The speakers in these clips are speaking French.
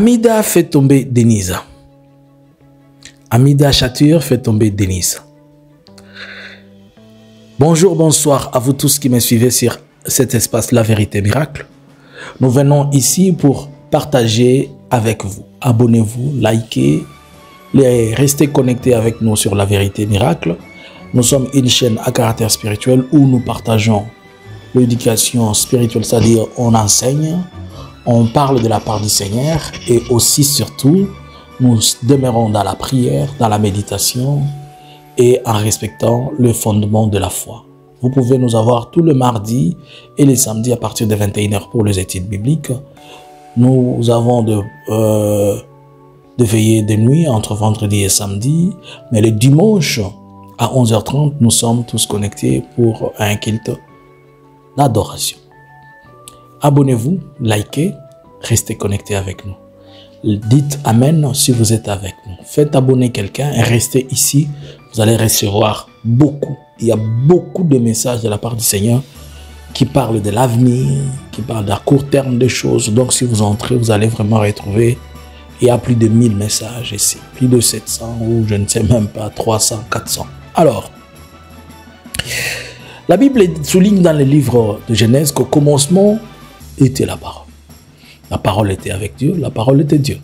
Amida fait tomber Denise. Amida Chature fait tomber Denise. Bonjour, bonsoir à vous tous qui me suivez sur cet espace La Vérité Miracle. Nous venons ici pour partager avec vous. Abonnez-vous, likez, restez connectés avec nous sur La Vérité Miracle. Nous sommes une chaîne à caractère spirituel où nous partageons l'éducation spirituelle, c'est-à-dire on enseigne, on parle de la part du Seigneur et aussi surtout nous demeurons dans la prière, dans la méditation et en respectant le fondement de la foi. Vous pouvez nous avoir tous les mardis et les samedis à partir de 21 h pour les études bibliques. Nous avons de veillées de nuit entre vendredi et samedi, mais le dimanche à 11 h 30, nous sommes tous connectés pour un culte d'adoration. Abonnez-vous, likez, restez connectés avec nous. Dites Amen si vous êtes avec nous. Faites abonner quelqu'un et restez ici. Vous allez recevoir beaucoup. Il y a beaucoup de messages de la part du Seigneur qui parlent de l'avenir, qui parlent à court terme des choses. Donc si vous entrez, vous allez vraiment retrouver. Il y a plus de 1000 messages ici. Plus de 700 ou je ne sais même pas, 300, 400. Alors, la Bible souligne dans le livre de Genèse qu'au commencement était la parole. La parole était avec Dieu, la parole était Dieu.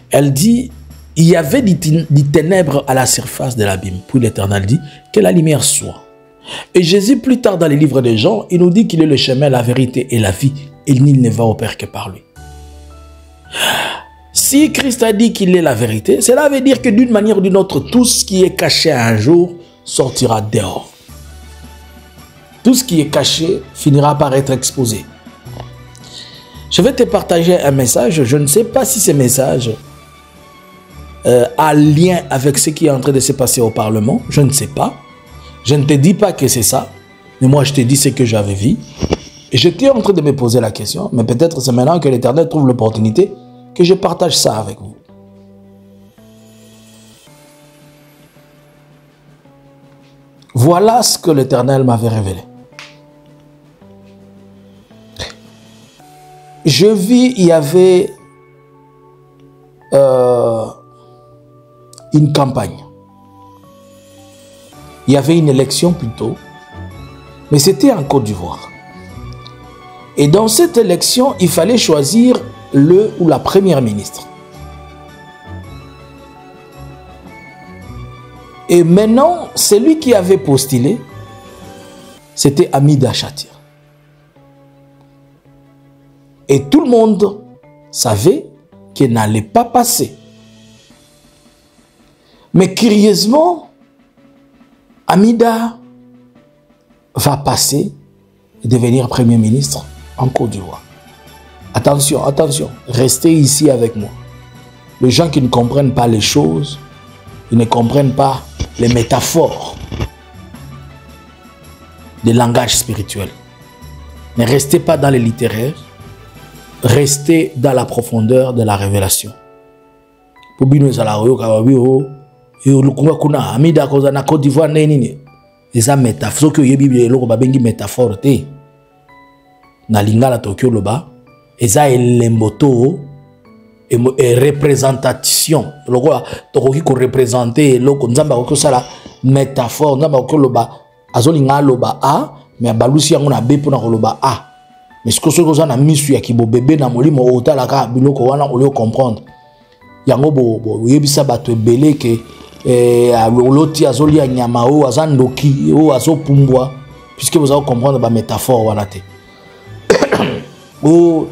Elle dit, il y avait des ténèbres à la surface de l'abîme. Puis l'Éternel dit, que la lumière soit. Et Jésus, plus tard dans les livres de Jean, il nous dit qu'il est le chemin, la vérité et la vie. Et nul ne va au Père que par lui. Si Christ a dit qu'il est la vérité, cela veut dire que d'une manière ou d'une autre, tout ce qui est caché un jour sortira dehors. Tout ce qui est caché finira par être exposé. Je vais te partager un message. Je ne sais pas si ce message a lien avec ce qui est en train de se passer au Parlement. Je ne sais pas. Je ne te dis pas que c'est ça. Mais moi, je te dis ce que j'avais vu. Et j'étais en train de me poser la question. Mais peut-être c'est maintenant que l'Éternel trouve l'opportunité que je partage ça avec vous. Voilà ce que l'Éternel m'avait révélé. Je vis, il y avait une campagne. Il y avait une élection plutôt, mais c'était en Côte d'Ivoire. Et dans cette élection, il fallait choisir le ou la première ministre. Et maintenant, celui qui avait postulé, c'était Amida Chature. Et tout le monde savait qu'elle n'allait pas passer. Mais curieusement, Amida va passer et devenir Premier ministre en Côte d'Ivoire. Attention, attention, restez ici avec moi. Les gens qui ne comprennent pas les choses, ils ne comprennent pas les métaphores des langages spirituels. Ne restez pas dans les littéraires. Restez dans la profondeur de la révélation. Amida koza na Côte d'Ivoire nini eza métaphore que Bible eloko babengi métaphore te na lingala tokyo loba eza elemboto et représentation loko tokoki ko représenter eloko nzamba ko sala métaphore nzamba ko loba azolinga loba a mais balusi yango na b pona ko loba a. Mais ce que ce que na misu ya kibo bébé na molimo otalaka biloko wana olio comprendre yango bo yebisa bato ebele ke oloti azoli nyama o azandoki o azopumbwa puisque vous allez comprendre ba métaphore wana te o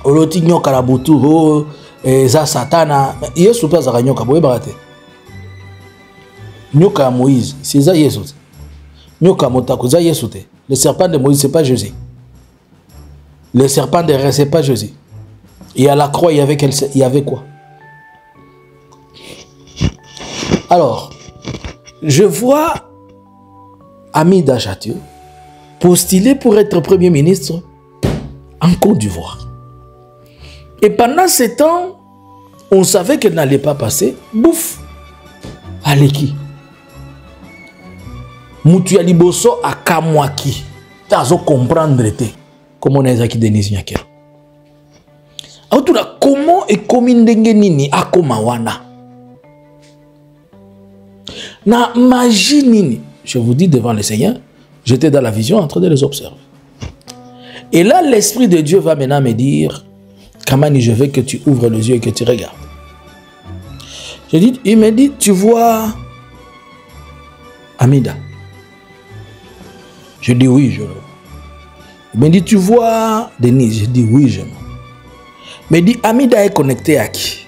oloti nyoka la butu o za satana Yesu pa za nyoka boyeba te nyoka ya Moïse c'est ça Yesu nyoka motako za Yesu te le serpent de Moïse c'est pas Jésus. Le serpent de Ré, c'est pas Jésus. Et à la croix, il y avait quoi? Alors, je vois Amida Chature postuler pour être Premier ministre en Côte d'Ivoire. Et pendant ce temps, on savait qu'elle n'allait pas passer. Bouf! Allez qui? Moutuya Liboso à Kamwaki. T'as comprendre te. Comment on est qui Denise Nyakero. Alors tout la comment et ndenge nini akoma wana? Na magie nini? Je vous dis devant le Seigneur, j'étais dans la vision en train de les observer. Et là, l'Esprit de Dieu va maintenant me dire, Kamani, je veux que tu ouvres les yeux et que tu regardes. Il me dit, tu vois Amida? Je dis oui, je le vois. Il me dit, tu vois Denise? Je dis oui, je le vois. Il me dit, Amida est connecté à qui?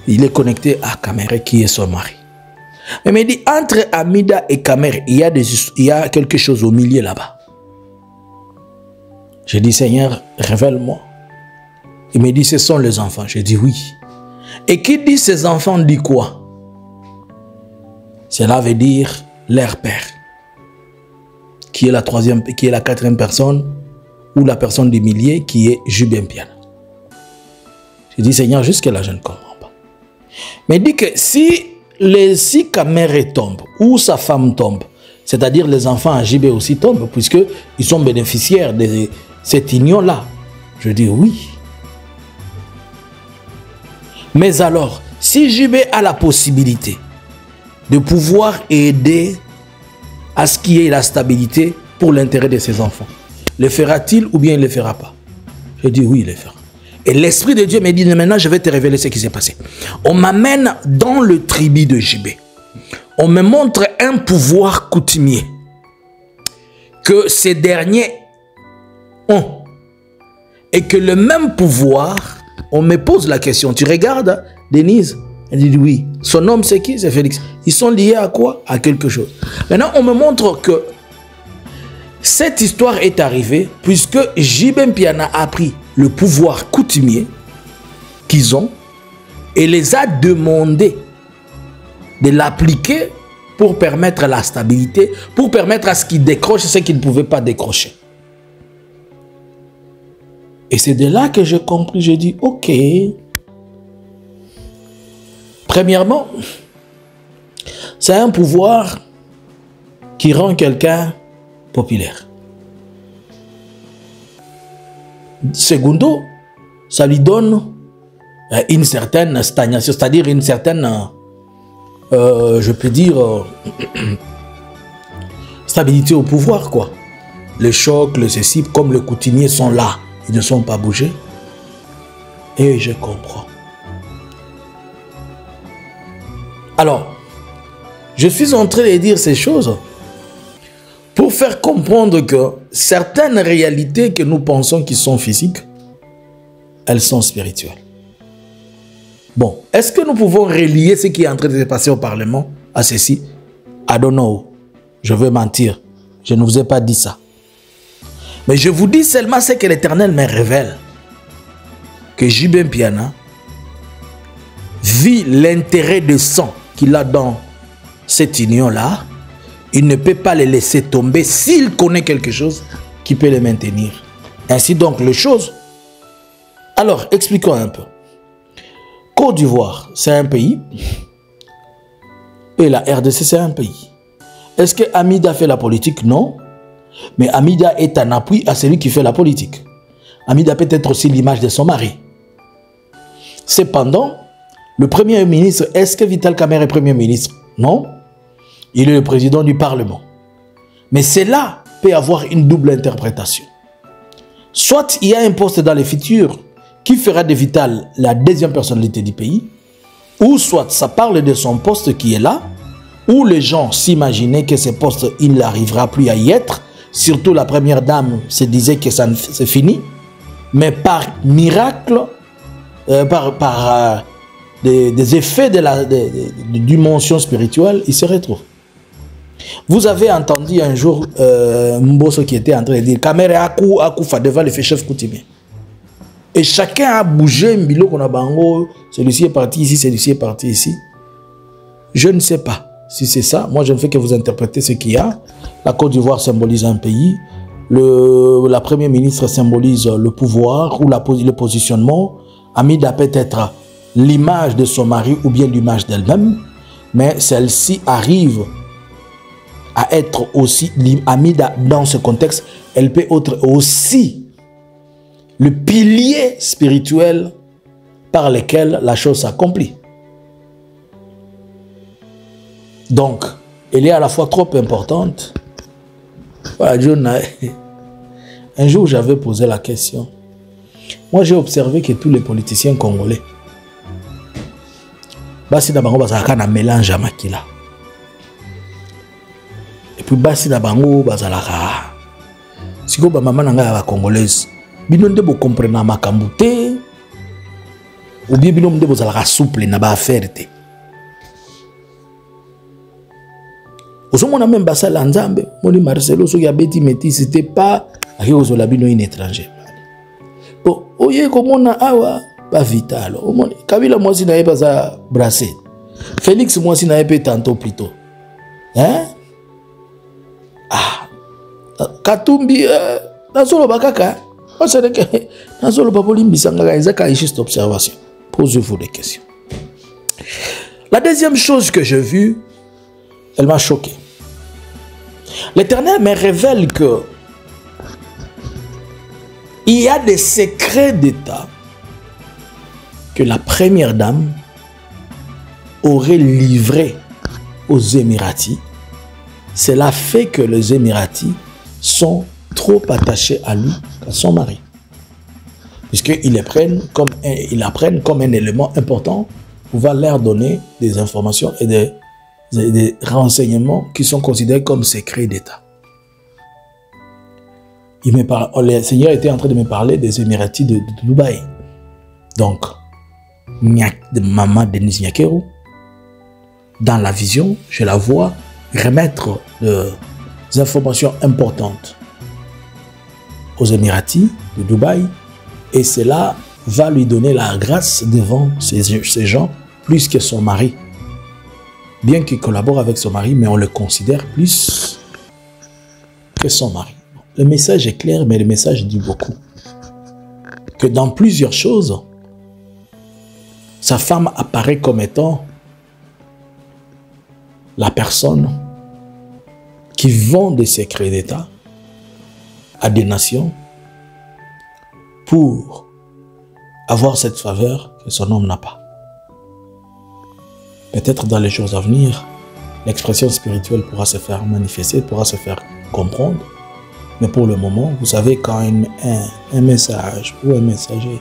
Il est connecté à Kamere qui est son mari. Il me dit, entre Amida et Kamere, il y a quelque chose au milieu là-bas. Je dis, Seigneur, révèle-moi. Il me dit, ce sont les enfants. Je dis oui. Et qui dit ces enfants dit quoi? Cela veut dire leur père. Qui est la troisième, qui est la quatrième personne, ou la personne du milieu qui est Jubin Piana. Je dis, Seigneur, jusque-là, je ne comprends pas. Mais il dit que si Kamere tombe, ou sa femme tombe, c'est-à-dire les enfants à JB aussi tombent, puisqu'ils sont bénéficiaires de cette union-là. Je dis oui. Mais alors, si JB a la possibilité de pouvoir aider à ce qu'il y ait la stabilité pour l'intérêt de ses enfants, le fera-t-il ou bien il ne le fera pas? Je dis oui, il le fera. Et l'Esprit de Dieu me dit, maintenant je vais te révéler ce qui s'est passé. On m'amène dans le tribu de JB. On me montre un pouvoir coutumier que ces derniers ont. Et que le même pouvoir, on me pose la question. Tu regardes Denise? Elle dit oui. Son nom c'est qui? C'est Félix. Ils sont liés à quoi? À quelque chose. Maintenant, on me montre que cette histoire est arrivée puisque Jibem Piana a pris le pouvoir coutumier qu'ils ont et les a demandé de l'appliquer pour permettre la stabilité, pour permettre à ce qu'ils décrochent ce qu'ils ne pouvaient pas décrocher. Et c'est de là que j'ai compris, j'ai dit, ok. Premièrement, c'est un pouvoir qui rend quelqu'un populaire. Secondo, ça lui donne une certaine stagnation, c'est-à-dire une certaine, je peux dire, stabilité au pouvoir, quoi. Le choc, le ceci, comme les coutumiers sont là, ils ne sont pas bougés. Et je comprends. Alors, je suis en train de dire ces choses pour faire comprendre que certaines réalités que nous pensons qui sont physiques, elles sont spirituelles. Bon, est-ce que nous pouvons relier ce qui est en train de se passer au Parlement à ceci? I don't know. Je veux mentir. Je ne vous ai pas dit ça. Mais je vous dis seulement ce que l'Éternel me révèle. Que Jibem Piana vit l'intérêt de sang qu'il a dans cette union-là. Il ne peut pas les laisser tomber s'il connaît quelque chose qui peut les maintenir. Ainsi donc les choses. Alors, expliquons un peu. Côte d'Ivoire, c'est un pays. Et la RDC, c'est un pays. Est-ce que Amida fait la politique? Non. Mais Amida est un appui à celui qui fait la politique. Amida peut être aussi l'image de son mari. Cependant, le Premier ministre, est-ce que Vital Kamerhe est Premier ministre? Non. Il est le président du Parlement. Mais cela peut avoir une double interprétation. Soit il y a un poste dans le futur qui fera de Vital la deuxième personnalité du pays, ou soit ça parle de son poste qui est là, où les gens s'imaginaient que ce poste, il n'arrivera plus à y être. Surtout la première dame se disait que ça c'est fini. Mais par miracle, par des effets de dimension spirituelle, il se retrouve. Vous avez entendu un jour Mbosso qui était en train de dire Kamere Akoufa devant le chef coutumier. Et chacun a bougé, Mbilo Konabango, celui-ci est parti ici, celui-ci est parti ici. Je ne sais pas si c'est ça. Moi, je ne fais que vous interpréter ce qu'il y a. La Côte d'Ivoire symbolise un pays. La première ministre symbolise le pouvoir ou le positionnement. Amida peut être l'image de son mari ou bien l'image d'elle-même. Mais celle-ci arrive à être aussi, Amida dans ce contexte, elle peut être aussi le pilier spirituel par lesquels la chose s'accomplit. Donc, elle est à la fois trop importante. Voilà, un jour, j'avais posé la question. Moi, j'ai observé que tous les politiciens congolais, basi na bango bazalaka na mélange à makila. Et puis basi na bango bazalaka. Siko ba mama na nga ba congolaise, bino nde bo comprendre makambo te. Ou bien bino nde bozalaka souple na ba affaire te. Osomona même basala nzambe, moni Marcelo so ya beti meti c'était pas aki ozola bino in étranger. Bon, oye komona awa ba vital. Omoni Kabila mwasi na yeba za brasser. Félix mwasi na yeba tantôt plutôt. Hein? Ah. Katumbi nazolo bakaka. On sait que nazolo baboli mbisanga ezaka juste observation. Posez-vous des questions. La deuxième chose que j'ai vue, elle m'a choqué. L'Éternel me révèle que il y a des secrets d'État que la première dame aurait livrés aux Émiratis. Cela fait que les Émiratis sont trop attachés à lui qu'à son mari. Puisqu'ils l'apprennent comme un élément important pour pouvoir leur donner des informations et des renseignements qui sont considérés comme secrets d'État. Le Seigneur était en train de me parler des Émiratis de Dubaï. Donc, maman Denise Nyakeru, dans la vision, je la vois remettre des informations importantes aux Émiratis de Dubaï, et cela va lui donner la grâce devant ces gens plus que son mari. Bien qu'il collabore avec son mari, mais on le considère plus que son mari. Le message est clair, mais le message dit beaucoup. Que dans plusieurs choses, sa femme apparaît comme étant la personne qui vend des secrets d'État à des nations pour avoir cette faveur que son homme n'a pas. Peut-être dans les jours à venir, l'expression spirituelle pourra se faire manifester, pourra se faire comprendre. Mais pour le moment, vous savez, quand un message ou un messager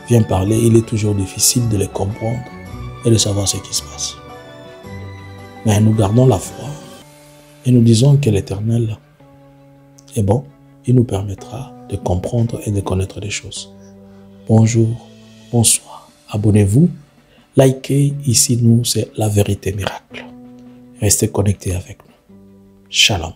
vient parler, il est toujours difficile de le comprendre et de savoir ce qui se passe. Mais nous gardons la foi et nous disons que l'Éternel est bon. Il nous permettra de comprendre et de connaître des choses. Bonjour, bonsoir. Abonnez-vous, likez. Ici, nous, c'est la vérité miracle. Restez connectés avec nous. Shalom.